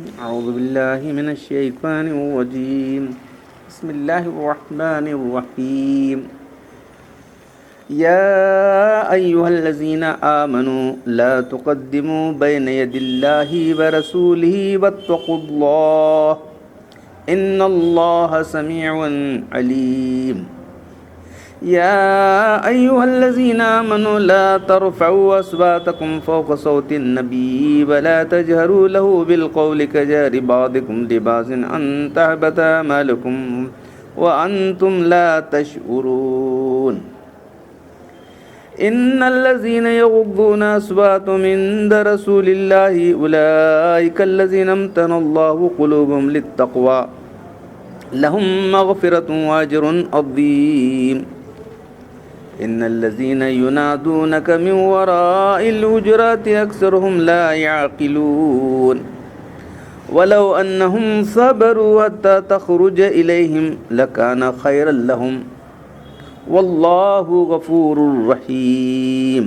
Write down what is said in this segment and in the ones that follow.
أعوذ بالله من الشيطان الرجيم. بسم الله الرحمن الرحيم. يا أيها الذين آمنوا لا تقدموا بين يدي الله ورسوله واتقوا الله إن الله سميع عليم. يا أيها الذين آمنوا لا ترفعوا أصواتكم فوق صوت النبي ولا تجهروا له بالقول كجهر بعضكم لبعض أن تحبط أعمالكم وأنتم لا تشعرون. إن الذين يغضون أصواتهم عند رسول الله أولئك الذين امتحن الله قلوبهم للتقوى لهم مغفرة وأجر عظيم. إن الذين ينادونك من وراء الحجرات أكثرهم لا يعقلون. ولو أنهم صبروا حتى تخرج إليهم لكان خيرا لهم والله غفور رحيم.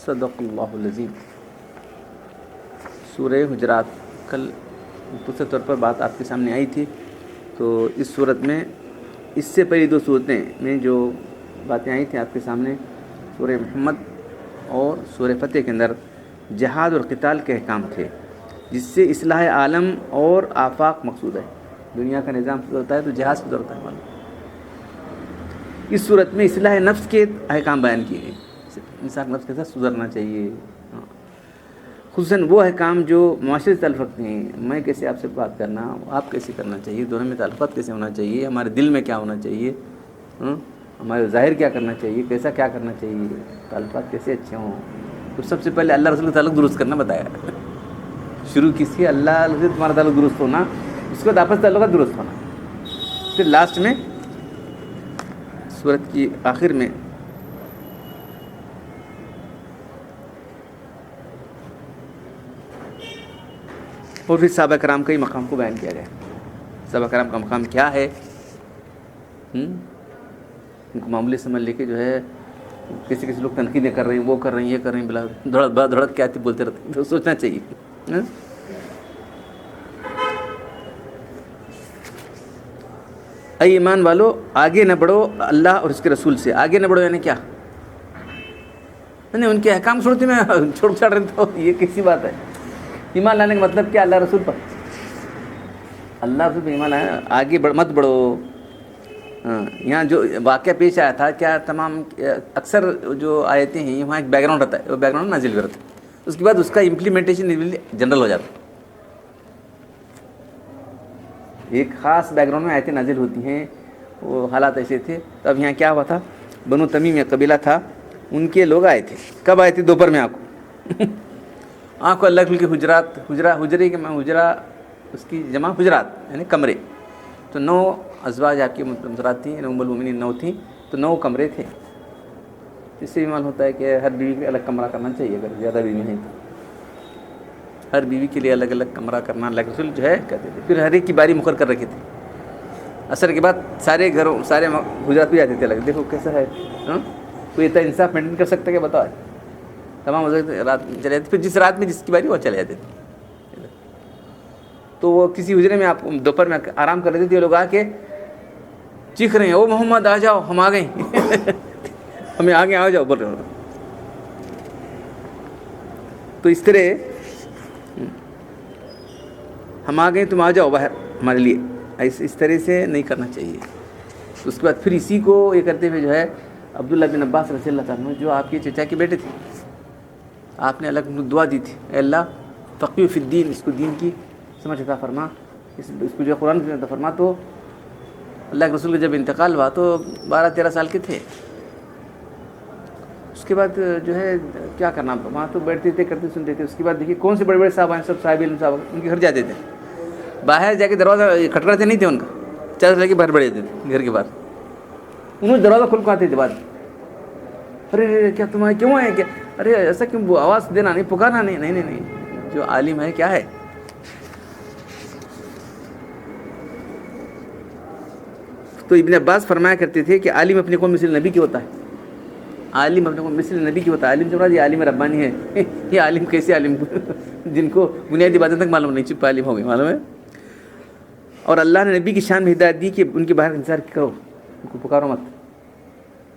صدق اللہ العظیم. سورہ حجرات کل مختصر طور پر بات آپ کے سامنے آئی تھی. تو اس صورت میں اس سے پہلی دو صورتیں میں جو باتیں آئی تھیں آپ کے سامنے سورہ محمد اور سورہ فتح کے اندر جہاد اور قتال کے احکام تھے، جس سے اصلاح عالم اور آفاق مقصود ہے. دنیا کا نظام سدھرتا ہے تو جہاد سدھرتا ہے. اس صورت میں اصلاح نفس کے احکام بیان کیے گئے. انسان نفس کے ساتھ سدھرنا چاہیے، خصوصاً وہ احکام جو معاشرے سے تعلق رکھتے ہیں. میں کیسے آپ سے بات کرنا، آپ کیسے کرنا چاہیے، دونوں میں تعلقات کیسے ہونا چاہیے، ہمارے دل میں کیا ہونا چاہیے، ہمارے ظاہر کیا کرنا چاہیے، کیسا کیا کرنا چاہیے، تعلقات کیسے اچھے ہوں. تو سب سے پہلے اللہ رسول کا تعلق درست کرنا بتایا. شروع کس سے؟ اللہ سے تمہارا تعلق درست ہونا، اس کے بعد آپس تعلقات درست ہونا. پھر لاسٹ میں سورت کی آخر میں اور پھر صحابہ کرام کا ہی مقام کو بیان کیا گیا. صحابہ کرام کا مقام کیا ہے، ان کو معمولی سمجھ لے کے جو ہے کسی لوگ تنقیدیں کر رہے ہیں، وہ کر رہے ہیں، یہ کر رہے ہیں، بلا دھڑک کیا تھی بولتے رہتے ہیں. تو سوچنا چاہیے. اے ایمان والو، آگے نہ بڑھو اللہ اور اس کے رسول سے. آگے نہ بڑھو یعنی کیا؟ ان کے احکام چھوڑتے میں چھوڑ رہے تو یہ کیسی بات ہے؟ ایمان لانے کا مطلب کیا؟ اللہ رسول پر، اللہ رسول پر ایمان لانا. آگے مت بڑھو. یہاں جو واقعہ پیش آیا تھا، کیا تمام اکثر جو آیتیں ہیں وہاں ایک بیک گراؤنڈ رہتا ہے، وہ بیک گراؤنڈ نازل کرتا ہے، اس کے بعد اس کا امپلیمنٹیشن جنرل ہو جاتا ہے. ایک خاص بیک گراؤنڈ میں آیتیں نازل ہوتی ہیں. وہ حالات ایسے تھے. تو اب یہاں کیا ہوا تھا، بنو تمیم یا قبیلہ تھا، ان کے لوگ آئے تھے. کب آئے تھے؟ دوپہر میں. آنکھ کو اللہ کے حجرات، حجرے کے حجرا اس کی جمع حجرات یعنی کمرے. تو 9 ازواج آپ کی مترات تھیں، ام المؤمنین 9 تھیں، تو 9 کمرے تھے. اس سے بھی معلوم ہوتا ہے کہ ہر بیوی کے الگ کمرہ کرنا چاہیے. اگر زیادہ بیوی ہیں تو ہر بیوی کے لیے الگ الگ کمرہ کرنا اللہ کے رسول جو ہے کہتے تھے. پھر ہر ایک کی باری مقرر کر رکھے تھے. عصر کے بعد سارے گھروں سارے حجرات بھی جاتے تھے الگ. دیکھو کیسا ہے، کوئی اتنا انصاف مینٹین کر سکتا ہے کہ بتاؤ. تمام رات چلے جاتے. پھر جس رات میں جس کی باری وہ چلے جاتے تھے. تو وہ کسی حجرے میں آپ دوپہر میں آرام کر رہے تھے. لوگ آ کے چیخ رہے ہیں، او محمد آ جاؤ، ہم آ گئے، ہمیں آگے آ جاؤ بول رہے ہو. تو اس طرح ہم آ گئے، تم آ جاؤ باہر ہمارے لیے. اس طرح سے نہیں کرنا چاہیے. اس کے بعد پھر اسی کو یہ کرتے ہوئے جو ہے عبداللہ بن عباس رضی اللہ تعالیٰ عنہ جو آپ کے چچا کے بیٹے تھے، آپ نے الگ دعا دی تھی، اے اللہ فقیہ فی الدین، اس کو دین کی سمجھ عطا فرما، اس کو جو قرآن کی عطا فرما. تو اللہ کے رسول کا جب انتقال ہوا تو 12-13 سال کے تھے. اس کے بعد جو ہے کیا کرنا، وہاں تو بیٹھتے تھے، کرتے سنتے تھے. اس کے بعد دیکھیے کون سے بڑے بڑے صاحب ہیں، سب صاحب علم صاحب ان کے گھر جاتے تھے. باہر جا کے دروازہ کھٹکھٹاتے نہیں تھے ان کا، چادر لے کے باہر بیٹھ جاتے تھے گھر کے باہر. انہوں دروازہ کھول کے آتے تھے بعد. ارے کیا تمہارے کیوں آئے، کیا ارے ایسا کیوں، وہ آواز دینا نہیں، پکارنا نہیں. نہیں جو عالم ہے کیا ہے. تو ابن عباس فرمایا کرتے تھے کہ عالم اپنی قوم مثل نبی کی ہوتا ہے. عالم اپنے کو مثل نبی کی ہوتا ہے. عالم جو یہ عالم ربانی ہے. یہ عالم کیسے عالم جن کو بنیادی باتیں تک معلوم نہیں, چپ عالم ہو گئے, معلوم ہے. اور اللہ نے نبی کی شان میں ہدایت دی کہ ان کے باہر انتظار کرو, ان کو پکارو مت.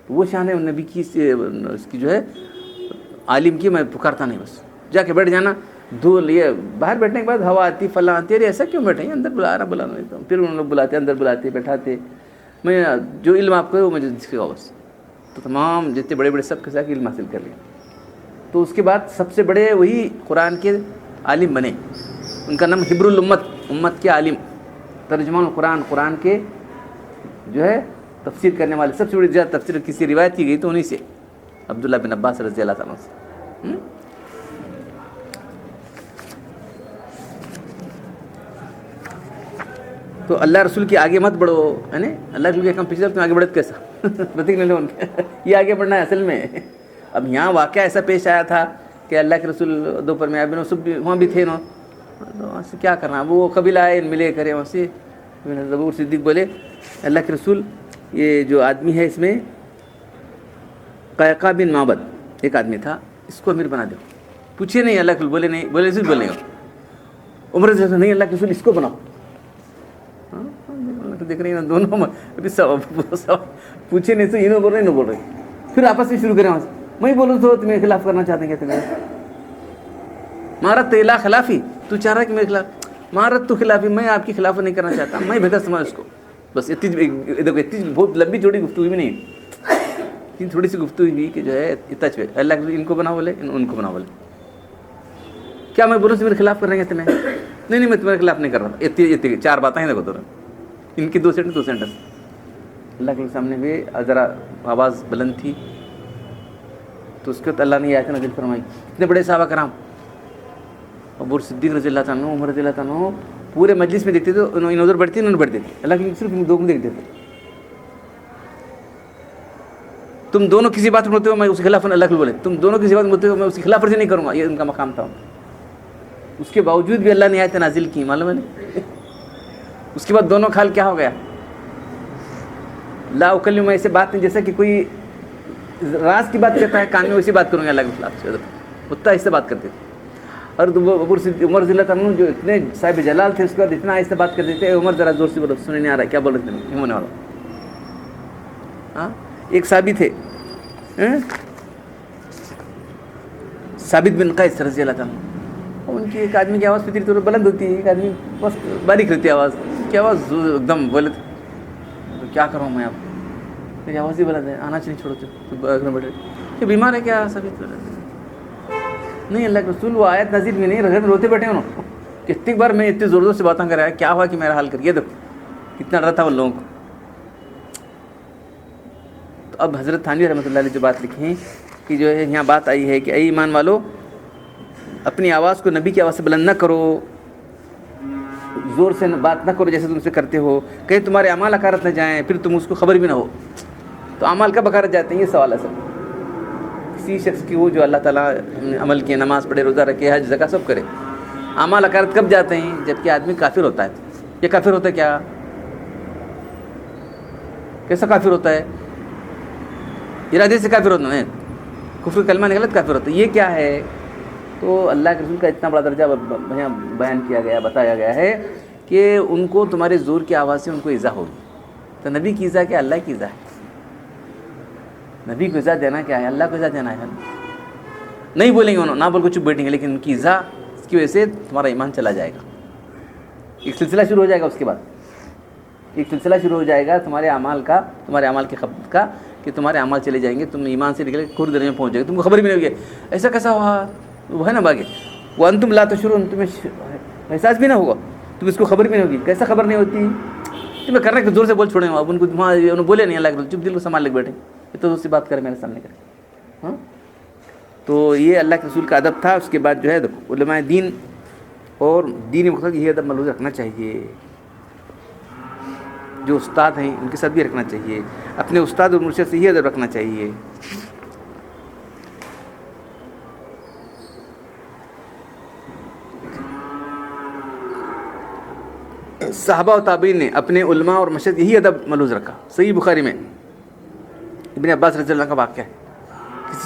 تو وہ شان ہے ان نبی کی, اس کی جو ہے عالم کی, میں پکارتا نہیں, بس جا کے بیٹھ جانا. دھول یہ باہر بیٹھنے کے بعد ہوا آتی فلاں آتی, ارے ایسا کیوں بیٹھے ہیں, اندر بلانا پھر ان لوگ بلاتے اندر بلاتے بیٹھاتے. میں جو علم آپ کو ہے وہ مجھے سکھاؤ بس. تو تمام جتنے بڑے بڑے سب کے ساتھ علم حاصل کر لیا. تو اس کے بعد سب سے بڑے وہی قرآن کے عالم بنے. ان کا نام حبر الامت, امت کے عالم, ترجمان القرآن, قرآن کے جو ہے تفسیر کرنے والے. سب سے بڑی زیادہ تفسیر کسی روایت کی گئی تو انہیں سے, عبداللہ بن عباس رضی اللہ تعالیٰ سے. تو اللہ رسول کے آگے مت بڑھو, ہے نا. اللہ رسول کے کم پیچھے تم آگے بڑھتے کیسا, بتائی نہیں لو ان کے. یہ آگے بڑھنا ہے اصل میں. اب یہاں واقعہ ایسا پیش آیا تھا کہ اللہ کے رسول دوپہر میں آئے, سب وہاں بھی تھے نا, تو وہاں سے کیا کرنا. وہ قبیلہ آئے ملے کرے, وہاں سے ابو صدیق بولے اللہ کے رسول یہ جو آدمی ہے اس میں قیقاع بن معبد ایک آدمی تھا, اس کو امیر بنا دو. پوچھے نہیں اللہ کے رسول, بولے نہیں, بولے صرف بولے گا. عمر سے نہیں اللہ کے رسول اس کو بناؤ. دیکھ رہے ہیں دونوں پوچھے نہیں تو انہوں بول رہے انہوں بول رہے. پھر آپس میں شروع کریں وہاں سے, میں بولوں تو تمہیں خلاف کرنا چاہتے ہیں, کہتے ہیں مہارت تو خلافی, تو چاہ رہا ہے کہ میرے خلاف, مہارت تو خلافی, میں آپ کی خلاف نہیں کرنا چاہتا, میں بہتر سمجھ اس کو. بس اتنی بہت لمبی چوڑی گفتگو بھی نہیں, تھوڑی سی گفتگو ہوئی کہ جو ہے اتنا چوے اللہ کے ان کو بنا بولے ان کو بنا بولے. کیا میں بولوں سے میرے خلاف کر رہے ہیں کہتے ہیں نہیں میں تمہارے خلاف نہیں کر رہا. اتنی چار باتیں ہیں دیکھو تو ان کی دو سینٹنس اللہ کے سامنے بھی ذرا آواز بلند تھی. تو اس کے بعد اللہ نے یہ آیت نازل فرمائی. اتنے بڑے صحابہ کرام, ابو صدیق رضی اللہ تعالیٰ, عمر رضی اللہ تعالیٰ, پورے مجلس میں دیکھتے تھے, انہوں ادھر بڑھتے انہوں بڑھتے تھے, اللہ کے صرف دو کو دیکھتے تھے. تم دونوں کسی بات بولتے ہو میں اس کے خلاف, اللہ کے بولے تم دونوں کسی بات بولتے ہو میں اس کے خلاف ورزی نہیں کروں گا, یہ ان کا مقام تھا. اس کے باوجود بھی اللہ نے آیت نازل کی, معلوم ہے نہیں. اس کے بعد دونوں کھال کیا ہو گیا, لا اکلم, ایسے بات نہیں جیسا کہ کوئی راز کی بات کرتا ہے کان میں, ویسی بات کروں گا اللہ کے خلاف سے, اتنا ایسے بات کرتے تھے. اور عمر رضی اللہ تعالیٰ جو اتنے صاحب جلال تھے, اس کے بعد اتنا ایسے بات کرتے تھے, عمر ذرا زور سے بولو, سننے نہیں آ رہا ہے کیا بول رہے تھے ہونے والا. ہاں ایک صحابی تھے ثابت بن قیس رضی اللہ تعالیٰ, ان کی ایک آدمی کی آواز فطری طور پر بلند ہوتی ہے, ایک آدمی بس باریک رہتی ہے آواز, کی آواز ایک دم بولے تھے. تو کیا کروں میں, آپ میری آواز ہی بلند ہے, آنا چاہیے, چھوڑو بیٹھے, کہ بیمار ہے کیا ثابت نہیں. اللہ کے رسول وہ آیت نازل میں نہیں رہے, روتے بیٹھے انہوں. کتنی بار میں اتنی زور زور سے باتیں کر رہا ہے, کیا ہوا کہ میرا حال کر, یہ دیکھو کتنا ڈر تھا وہ لوگوں کو. تو اب حضرت تھانوی رحمۃ اللہ علیہ جو بات لکھی ہیں کہ جو ہے یہاں بات آئی ہے کہ اے ایمان والو, اپنی آواز کو نبی کی آواز سے بلند نہ کرو, زور سے بات نہ کرو جیسے تم سے کرتے ہو, کہیں تمہارے اعمال اکارت نہ جائیں, پھر تم اس کو خبر بھی نہ ہو. تو اعمال کب اکارت جاتے ہیں, یہ سوال ہے سر. کسی شخص کی وہ جو اللہ تعالیٰ عمل کیے, نماز پڑھے, روزہ رکھے, حج زکوٰۃ سب کرے, اعمال اکارت کب جاتے ہیں, جب کہ آدمی کافر ہوتا ہے. یہ کافر ہوتا ہے کیا, کیسا کافر ہوتا ہے, ارادے سے کافر ہوتا ہے, کفر کلمہ نے غلط کافر ہوتا ہے. یہ کیا ہے, تو اللہ کے رسول کا اتنا بڑا درجہ بیان کیا گیا, بتایا گیا ہے کہ ان کو تمہارے زور کی آواز سے ان کو ایذا ہوگی. تو نبی کی ایذا کیا, اللہ کی ایذا ہے. نبی کو ایذا دینا کیا ہے, اللہ کو ایذا دینا ہے. نہیں بولیں گے انہوں, نہ بول کو چپ بیٹھیں گے, لیکن ان کی ایذا, اس کی وجہ سے تمہارا ایمان چلا جائے گا. ایک سلسلہ شروع ہو جائے گا, اس کے بعد ایک سلسلہ شروع ہو جائے گا تمہارے اعمال کا, تمہارے اعمال کی خبر کا, کہ تمہارے اعمال چلے جائیں گے, تم ایمان سے نکل کے کفر درجے میں پہنچ جائے گے, تم کو خبر بھی نہیں ہوگی ایسا کیسا ہوا. وہ ہے نا باغے, وہ انتم لا تشعرون, تمہیں احساس بھی نہ ہوگا, تم اس کو خبر بھی نہیں ہوگی. کیسا خبر نہیں ہوتی, تمہیں کر رہے کہ زور سے بول چھوڑیں. اب ان کو وہاں انہوں بولے نہیں, اللہ چپ دل کو سنبھال لے بیٹھے, یہ تو دوسری بات کرے میرے سامنے کرے. ہاں تو یہ اللہ کے رسول کا ادب تھا. اس کے بعد جو ہے علماء دین اور دینی مقصد یہ ادب ملحوظ رکھنا چاہیے. جو استاد ہیں ان کے ساتھ بھی رکھنا چاہیے, اپنے استاد اور مرشد سے یہ ادب رکھنا چاہیے. صحابہ و تابعین نے اپنے علماء اور مرشد یہی ادب ملحوظ رکھا. صحیح بخاری میں ابن عباس رضی اللہ کا واقعہ ہے,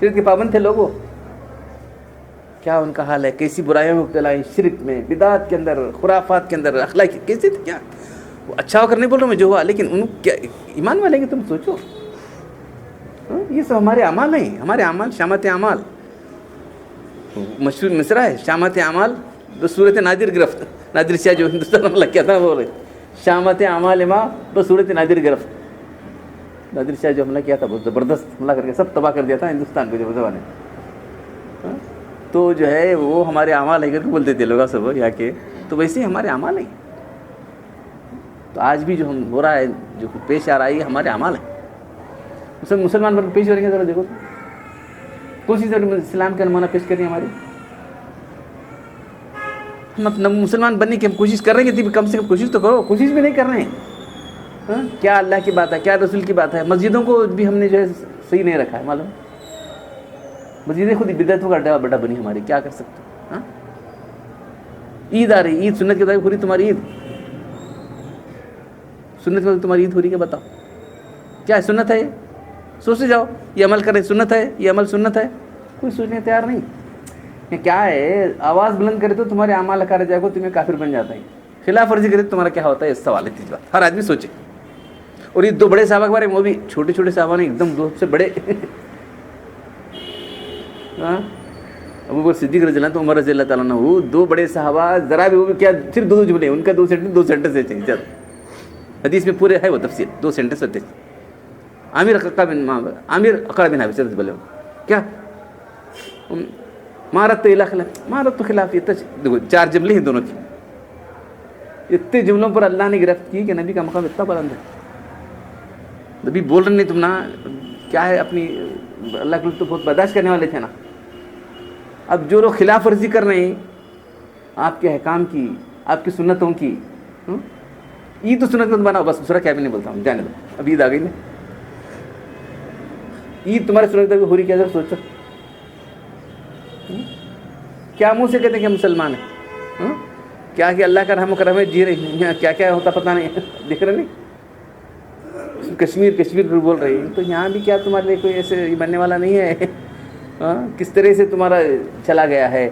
شریعت کے پابند تھے لوگوں. کیا ان کا حال ہے, کیسی برائیوں میں مبتلا ہیں, شرک میں, بدعات کے اندر, خرافات کے اندر, اخلاقی کیسے تھے. کیا وہ اچھا ہو کر نہیں بول رہا ہوں میں جو ہوا, لیکن ان کیا ایمان والے ہیں کہ تم سوچو. یہ سب ہمارے اعمال ہیں, ہمارے اعمال شامت اعمال. مشہور مصرع ہے شامت اعمال بصورت نادر گرفت. نادر شاہ جو ہندوستان میں لگ کیا تھا بول رہے شامت اعمال ما بصورت نادر گرفت. نادر شاہ جو حملہ کیا تھا بہت زبردست حملہ کر کے سب تباہ کر دیا تھا ہندوستان کو جو زمانے. تو جو ہے وہ ہمارے اعمال ہے کر کے بولتے تھے لوگ سب یہاں کے, تو ویسے ہی ہمارے اعمال ہیں. تو آج بھی جو ہم ہو رہا ہے, جو پیش آ رہا ہے, یہ ہمارے اعمال ہیں. مسلمان بن پیش ہو رہے ہیں, ذرا دیکھو کون سی اسلام کا نمونہ پیش کر رہی ہے ہماری. ہم اپنا مسلمان بننے کی ہم کوشش کر رہے ہیں, کم سے کم کوشش تو کرو. کوشش بھی نہیں کر رہے ہیں. کیا اللہ کی بات ہے, کیا رسول کی بات ہے. مسجدوں کو بھی ہم نے جو ہے صحیح نہیں رکھا ہے, معلوم. مسجدیں خود بدعتوں کا اڈا بڑا بنی ہماری, کیا کر سکتے. عید آ رہی, عید سنت کے مطابق ہو رہی تمہاری عید, سنت کے مطابق تمہاری عید ہو رہی ہے, بتاؤ کیا سنت ہے. سوچتے جاؤ, یہ عمل کریں سنت ہے, یہ عمل سنت ہے. کوئی سوچنے تیار نہیں. یہ کیا ہے, آواز بلند کرے تو تمہارے اعمال کر جائے گا, تمہیں کافر بن جاتا ہے. خلاف ورزی کرے تو تمہارا کیا ہوتا ہے, اس سوال ہے. تیز بات ہر آدمی سوچے. اور یہ دو بڑے صحابہ کے بارے میں, وہ بھی چھوٹے چھوٹے صحابہ نے, ایک دم دو سے بڑے. ابو بکر صدیق رضی اللہ عنہ, عمر رضی اللہ تعالیٰ عنہ, وہ دو بڑے صحابہ. ذرا بھی وہ بھی کیا, صرف دو جملے, ان کا دو سینٹنس ہے چاہیے. حدیث میں پورے ہے وہ تفسیر, 2 سینٹنس ہوتے. عامر اقرع بن حابس رضی اللہ عنہ, کیا مارت تو خلاف. یہ دیکھو 4 جملے ہیں دونوں کی. اتنے جملوں پر اللہ نے گرفت کی کہ نبی کا مقام اتنا بلند ہے. نبی بول رہے نہیں, تم نا کیا ہے اپنی, اللہ کے تو بہت برداشت کرنے والے تھے نا. اب جو لوگ خلاف ورزی کر رہے ہیں آپ کے احکام کی, آپ کی سنتوں کی, عید تو سنت مت بناؤ, بس دوسرا کیا بھی نہیں بولتا ہوں, جانے دو. اب عید آ گئی نا, عید تمہارے سنت ہو رہی, کیا ذرا سوچو. کیا منہ سے کہتے ہیں کہ مسلمان ہیں, کیا کہ اللہ کا رحم و کرم ہے, جی رہے ہیں. کیا کیا ہوتا پتہ نہیں, دیکھ رہے نہیں. کشمیر پر بول رہی ہیں, تو یہاں بھی کیا تمہارے لیے کوئی ایسے بننے والا نہیں ہے. کس طرح سے تمہارا چلا گیا ہے.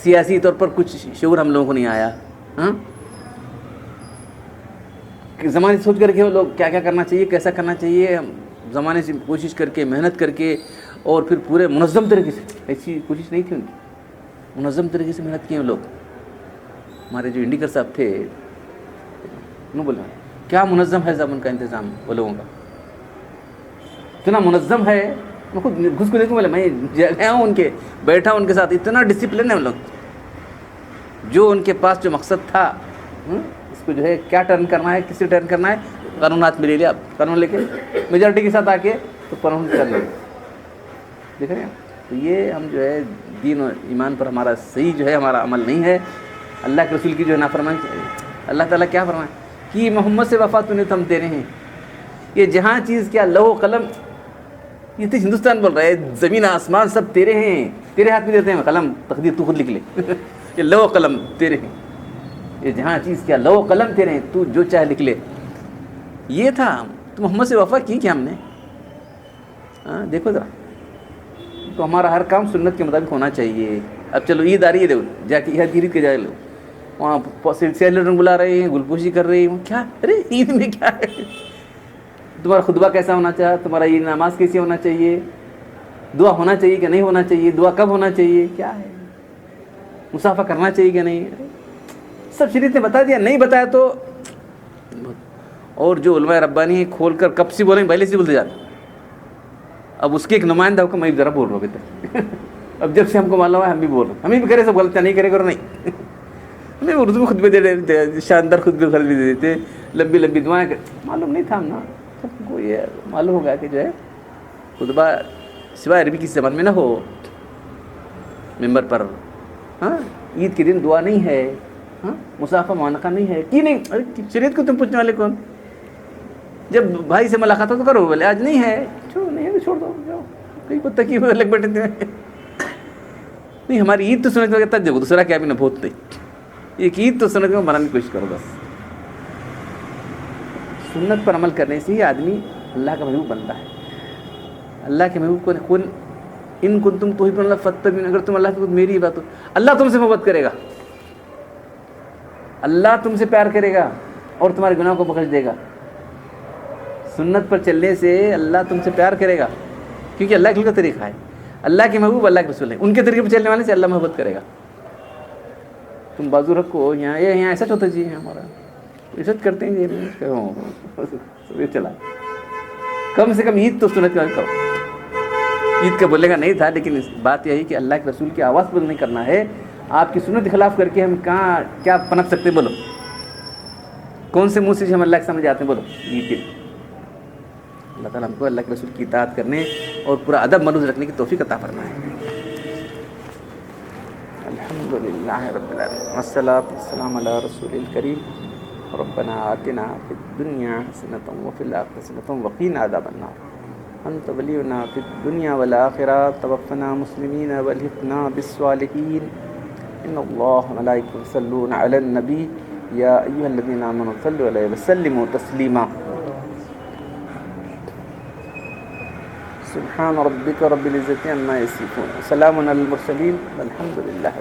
سیاسی طور پر کچھ شعور ہم لوگوں کو نہیں آیا. زمانے سوچ کر کے لوگ کیا کیا کرنا چاہیے, کیسا کرنا چاہیے, زمانے سے کوشش کر کے, محنت کر کے, اور پھر پورے منظم طریقے سے. ایسی کوشش نہیں تھی ان کی, منظم طریقے سے محنت کی ہیں لوگ. ہمارے جو انڈیکر صاحب تھے, انہوں بولا کیا منظم ہے زمن کا انتظام وہ لوگوں کا, اتنا منظم ہے. میں خود گھس کو دیکھوں, میں گیا ہوں ان کے, بیٹھا ان کے ساتھ, اتنا ڈسپلن ہے ان لوگ. جو ان کے پاس جو مقصد تھا, اس کو جو ہے کیا ٹرن کرنا ہے, کس سے ٹرن کرنا ہے, قانون ہاتھ میں لے لیا. قانون لے کے میجارٹی کے ساتھ آ کے تو قانون کر لیں. دیکھ رہے ہیں. تو یہ ہم جو ہے دین و ایمان پر ہمارا صحیح جو ہے ہمارا عمل نہیں ہے. اللہ کے رسول کی جو ہے نافرمانی. اللہ تعالیٰ کیا فرمائے کہ محمد سے وفا تو نہیں تو ہم تیرے ہیں. یہ جہاں چیز کیا لوح و قلم, یہ تو ہندوستان بول رہا ہے, زمین آسمان سب تیرے ہیں, تیرے ہاتھ میں دیتے ہیں قلم, تقدیر تو خود لکھ لے. یہ لوح و قلم تیرے ہیں. یہ جہاں چیز کیا لوح و قلم تیرے ہیں, تو جو چاہے لکھ لے. یہ تھا. تو محمد سے وفا کی کیا ہم نے. دیکھو ذرا, تو ہمارا ہر کام سنت کے مطابق ہونا چاہیے. اب چلو عید آ رہی ہے, دیکھو جا کے عید عید کے جائے لو, وہاں سیلر بلا رہے ہیں, گلپوشی کر رہے ہیں. کیا ارے عید میں کیا ہے, تمہارا خطبہ کیسا ہونا چاہیے, تمہارا یہ نماز کیسی ہونا چاہیے, دعا ہونا چاہیے کہ نہیں ہونا چاہیے, دعا کب ہونا چاہیے, کیا ہے, مسافہ کرنا چاہیے کہ نہیں, سب شریعت نے بتا دیا. نہیں بتایا تو, اور جو علماء ربانی ہیں کھول کر کب سے بولیں, پہلے سے بولتے جاتے. اب اس کے ایک نمائندہ ہو کر میں ذرا بول رہا ہوں ابھی تک. اب جب سے ہم کو معلوم ہے ہم بھی بول رہے ہیں, ہمیں بھی کرے سب غلط, نہیں کرے کرو نہیں. ہمیں اردو میں خطبے دے دیتے, شاندار خطبے دے دیتے, لمبی لمبی دعائیں. معلوم نہیں تھا ہم نا, سب کو یہ معلوم ہو گیا کہ جو ہے خطبہ سوائے عربی کی زبان میں نہ ہو ممبر پر. عید کے دن دعا نہیں ہے, مسافہ معانقہ نہیں ہے. کی نہیں, شریعت کو تم پوچھنے والے کون. جب بھائی سے ملاقات ہو تو کرو, بولے آج نہیں ہے, نہیں ہے چھوڑ دو, جاؤ کہیں کو تکی ہوئے لگ بیٹھے تھے. نہیں, ہماری عید تو سنت میں کہتا ہے, دیکھو دوسرا کیا بھی نہ بہت نہیں, ایک عید تو سنت میں بنانے کی کوشش کرو بس. سنت پر عمل کرنے سے ہی آدمی اللہ کا محبوب بنتا ہے. اللہ کے محبوب کو کن ان کنتم تحبون اللہ فاتبعونی، اگر تم اللہ کی میری بات ہو، اللہ تم سے محبت کرے گا، اللہ تم سے پیار کرے گا اور تمہارے گناہوں کو بخش دے گا۔ سنت پر چلنے سے اللہ تم سے پیار کرے گا، کیونکہ اللہ کا طریقہ ہے، اللہ کے محبوب اللہ کے رسول ہیں، ان کے طریقے پر چلنے والے سے اللہ محبت کرے گا۔ تم بازو رکھو یہاں، یہاں ایسا ہوتا جی ہمارا عزت کرتے ہیں جی چلا، کم سے کم عید تو سنت کا کرو۔ عید کا بولے گا نہیں تھا، لیکن بات یہی کہ اللہ کے رسول کی آواز بند نہیں کرنا ہے۔ آپ کی سنت کے خلاف کر کے ہم کہاں کیا پنپ سکتے ہیں؟ بولو کون سے منہ سے ہم اللہ کے سامنے جاتے ہیں؟ بولو عید کے۔ اللہ تعالیٰ ہم کو اللہ کے رسول کی اطاعت کرنے اور پورا ادب ملوز رکھنے کی توفیق عطا فرمائے۔ الحمدللہ رب العالمین والصلاۃ والسلام علی رسول الکریم۔ ربنا آتنا فی الدنیا حسنۃ وفی الآخرۃ حسنۃ وقنا عذاب النار۔ انت ولینا فی الدنیا والآخرہ، توفنا مسلمین والحقنا بالصالحین۔ ان اللہ وملائکتہ یصلون علی النبی یا ایھا الذین آمنوا صلوا علیہ وسلموا تسلیما۔ سبحان ربک رب العزۃ عما یصفون، وسلام علی المرسلین والحمد للہ۔